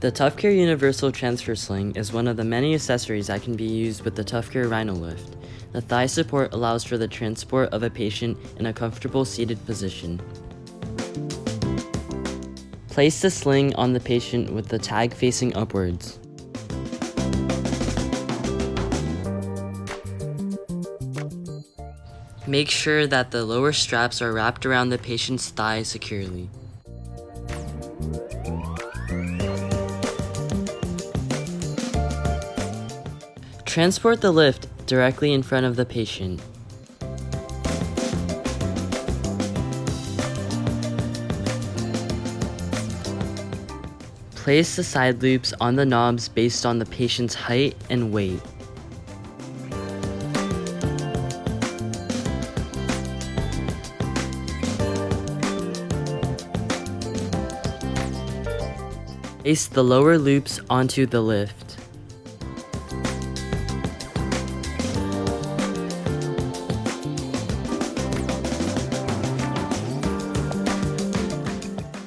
The Tuffcare Universal Transfer Sling is one of the many accessories that can be used with the Tuffcare Rhino Lift. The thigh support allows for the transport of a patient in a comfortable seated position. Place the sling on the patient with the tag facing upwards. Make sure that the lower straps are wrapped around the patient's thigh securely. Transport the lift directly in front of the patient. Place the side loops on the knobs based on the patient's height and weight. Place the lower loops onto the lift.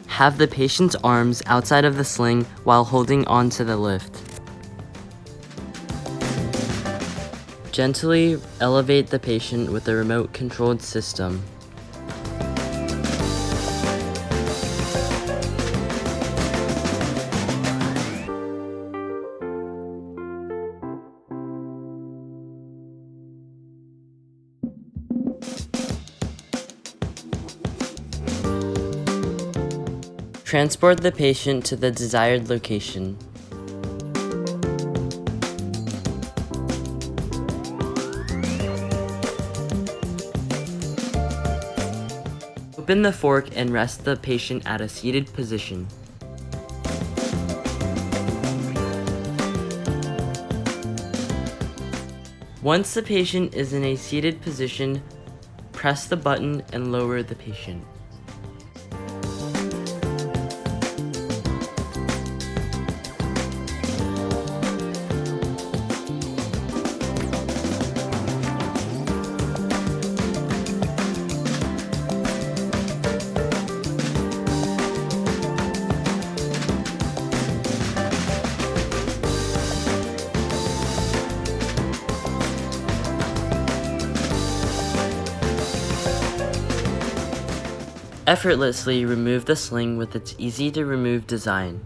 Have the patient's arms outside of the sling while holding onto the lift. Gently elevate the patient with a remote-controlled system. Transport the patient to the desired location. Open the fork and rest the patient at a seated position. Once the patient is in a seated position, press the button and lower the patient. Effortlessly remove the sling with its easy-to-remove design.